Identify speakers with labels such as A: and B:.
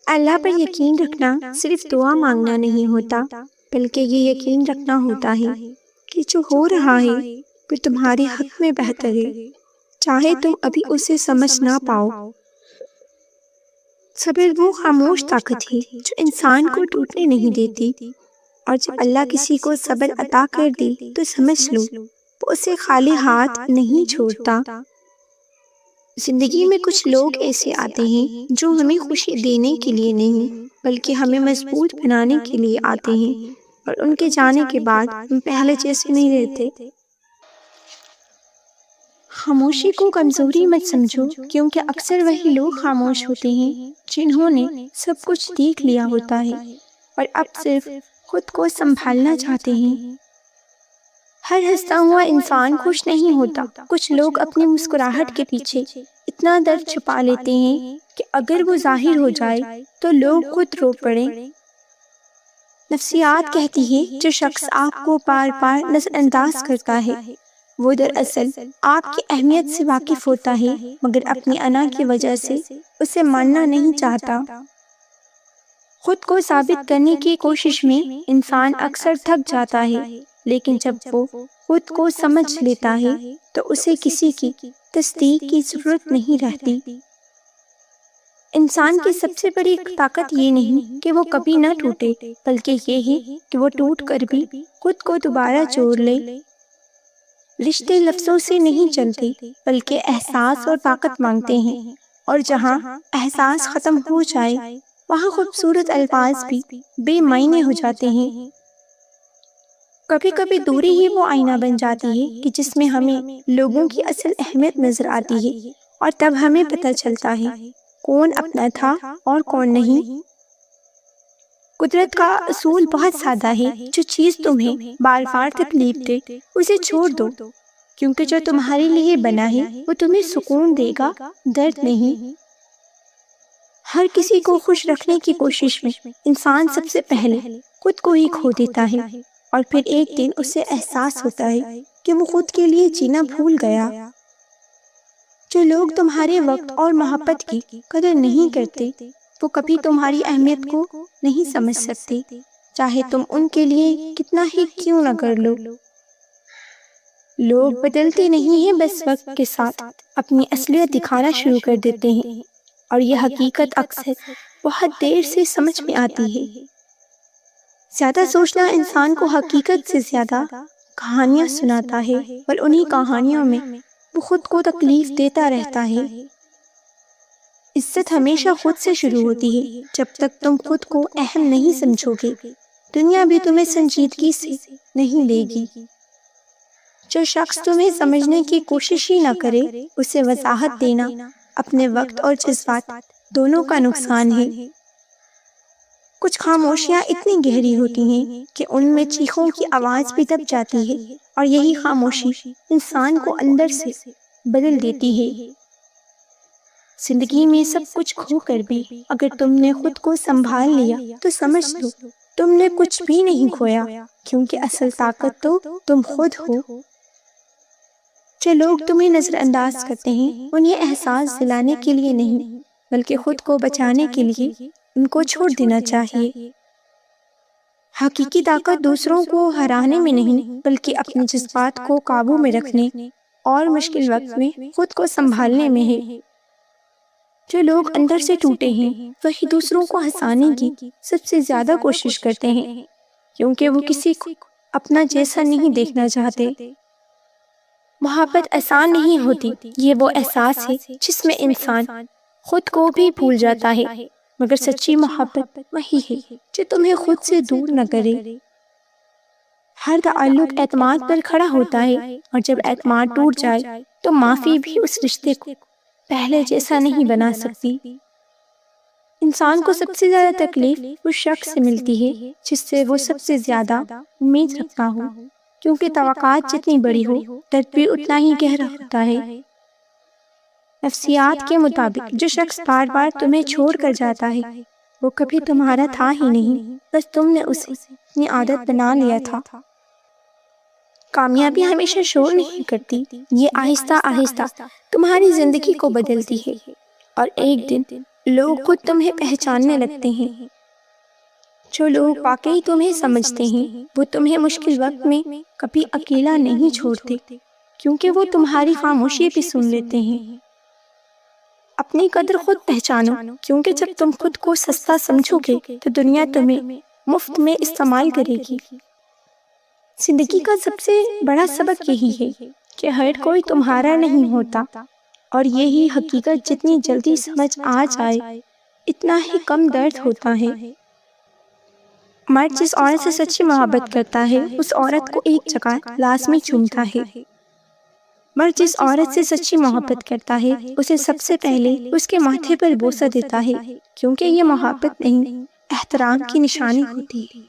A: اللہ پر یقین رکھنا صرف دعا مانگنا نہیں ہوتا، بلکہ یہ یقین رکھنا ہوتا ہے کہ جو ہو رہا ہے وہ تمہارے حق میں بہتر ہے، چاہے تم ابھی اسے سمجھ نہ پاؤ۔ صبر وہ خاموش طاقت ہے جو انسان کو ٹوٹنے نہیں دیتی، اور جب اللہ کسی کو صبر عطا کر دے تو سمجھ لو وہ اسے خالی ہاتھ نہیں چھوڑتا۔ زندگی میں کچھ لوگ ایسے آتے ہیں جو ہمیں خوشی دینے کے لیے نہیں بلکہ ہمیں مضبوط بنانے کے لیے آتے ہیں، اور ان کے جانے کے بعد ہم پہلے جیسے نہیں رہتے۔ خاموشی کو کمزوری مت سمجھو، کیونکہ اکثر وہی لوگ خاموش ہوتے ہیں جنہوں نے سب کچھ دیکھ لیا ہوتا ہے اور اب صرف خود کو سنبھالنا چاہتے ہیں۔ ہر ہنستا ہوا انسان خوش نہیں ہوتا۔ کچھ لوگ اپنی مسکراہٹ کے پیچھے اتنا درد چھپا لیتے ہیں کہ اگر وہ ظاہر ہو جائے تو لوگ خود رو پڑیں۔ نفسیات کہتی ہے جو شخص آپ کو بار بار نظر انداز کرتا ہے وہ دراصل آپ کی اہمیت سے واقف ہوتا ہے، مگر اپنی انا کی وجہ سے اسے ماننا نہیں چاہتا۔ خود کو ثابت کرنے کی کوشش میں انسان اکثر تھک جاتا ہے، لیکن جب وہ خود کو سمجھ لیتا ہے تو اسے کسی کی تصدیق کی ضرورت نہیں رہتی۔ انسان کی سب سے بڑی طاقت یہ نہیں کہ وہ کبھی نہ ٹوٹے، بلکہ یہ ہے کہ وہ ٹوٹ کر بھی خود کو دوبارہ جوڑ لے۔ رشتے لفظوں سے نہیں چلتے، بلکہ احساس اور طاقت مانگتے ہیں، اور جہاں احساس ختم ہو جائے وہاں خوبصورت الفاظ بھی بے معنی ہو جاتے ہیں۔ کبھی کبھی دوری ہی وہ آئینہ بن جاتی ہے کہ جس میں ہمیں لوگوں کی اصل اہمیت نظر آتی ہے، اور تب ہمیں پتہ چلتا ہے کون اپنا تھا اور کون نہیں۔ قدرت کا اصول بہت سادہ ہے، جو چیز تمہیں بار بار تکلیف دے اسے چھوڑ دو، کیونکہ جو تمہارے لیے بنا ہے وہ تمہیں سکون دے گا، درد نہیں۔ ہر کسی کو خوش رکھنے کی کوشش میں انسان سب سے پہلے خود کو ہی کھو دیتا ہے، اور پھر ایک دن اسے احساس ہوتا ہے کہ وہ خود کے لیے جینا بھول گیا۔ جو لوگ تمہارے وقت اور محبت کی قدر نہیں کرتے وہ کبھی تمہاری اہمیت کو نہیں سمجھ سکتے، چاہے تم ان کے لیے کتنا ہی کیوں نہ کر لو۔ لوگ بدلتے نہیں ہیں، بس وقت کے ساتھ اپنی اصلیت دکھانا شروع کر دیتے ہیں، اور یہ حقیقت اکثر بہت دیر سے سمجھ میں آتی ہے۔ زیادہ سوچنا انسان کو حقیقت سے زیادہ کہانیاں سناتا ہے، اور انہی کہانیوں میں وہ خود کو تکلیف دیتا رہتا ہے۔ عزت ہمیشہ خود سے شروع ہوتی ہے۔ جب تک تم خود کو اہم نہیں سمجھو گے دنیا بھی تمہیں سنجیدگی سے نہیں لے گی۔ جو شخص تمہیں سمجھنے کی کوشش ہی نہ کرے اسے وضاحت دینا اپنے وقت اور جذبات دونوں کا نقصان ہے۔ کچھ خاموشیاں اتنی گہری ہوتی ہیں کہ ان میں چیخوں کی آواز بھی دب جاتی ہے، اور یہی خاموشی انسان کو اندر سے بدل دیتی ہے۔ زندگی میں سب کچھ کھو کر بھی اگر تم نے خود کو سنبھال لیا تو سمجھ لو تم نے کچھ بھی نہیں کھویا، کیونکہ اصل طاقت تو تم خود ہو۔ جو لوگ تمہیں نظر انداز کرتے ہیں انہیں احساس دلانے کے لیے نہیں بلکہ خود کو بچانے کے لیے ان کو چھوڑ دینا چاہیے۔ حقیقی طاقت دوسروں کو ہرانے میں نہیں بلکہ اپنے جذبات کو قابو میں رکھنے اور مشکل وقت میں خود کو سنبھالنے میں ہے۔ جو لوگ اندر سے ٹوٹے ہیں وہی دوسروں کو ہنسانے کی سب سے زیادہ کوشش کرتے ہیں، کیونکہ وہ کسی کو اپنا جیسا نہیں دیکھنا چاہتے۔ محبت آسان نہیں ہوتی، یہ وہ احساس ہے جس میں انسان خود کو بھی بھول جاتا ہے، مگر سچی محبت وہی ہے جو تمہیں خود سے دور نہ کرے۔ ہر تعلق اعتماد پر کھڑا ہوتا ہے، اور جب اعتماد ٹوٹ جائے تو معافی بھی اس رشتے کو پہلے جیسا نہیں بنا سکتی۔ انسان کو سب سے زیادہ تکلیف اس شخص سے ملتی ہے جس سے وہ سب سے زیادہ امید رکھتا ہو، کیونکہ توقعات جتنی بڑی ہو درد بھی اتنا ہی گہرا ہوتا ہے۔ نفسیات کے مطابق جو شخص بار بار تمہیں چھوڑ کر جاتا ہے وہ کبھی تمہارا تھا ہی نہیں، بس تم نے اسے اپنی عادت بنا لیا تھا۔ کامیابی ہمیشہ شور نہیں کرتی، یہ آہستہ آہستہ تمہاری زندگی کو بدلتی ہے، اور ایک دن لوگ خود تمہیں پہچاننے لگتے ہیں۔ جو لوگ واقعی تمہیں سمجھتے ہیں وہ تمہیں مشکل وقت میں کبھی اکیلا نہیں چھوڑتے، کیونکہ وہ تمہاری خاموشی بھی سن لیتے ہیں۔ اپنی قدر خود پہچانو، کیونکہ جب تم خود کو سستا سمجھو گے تو دنیا تمہیں مفت میں استعمال کرے گی۔ زندگی کا سب سے بڑا سبق یہی ہے کہ ہر کوئی تمہارا نہیں ہوتا، اور یہی حقیقت جتنی جلدی سمجھ آ جائے اتنا ہی کم درد ہوتا ہے۔ مرد جس عورت سے سچی محبت کرتا ہے اس عورت کو ایک جگہ لازمی چومتا ہے۔ مرد جس عورت سے سچی محبت کرتا ہے اسے سب سے پہلے اس کے ماتھے پر بوسہ دیتا ہے، کیونکہ یہ محبت نہیں، احترام کی نشانی ہوتی ہے۔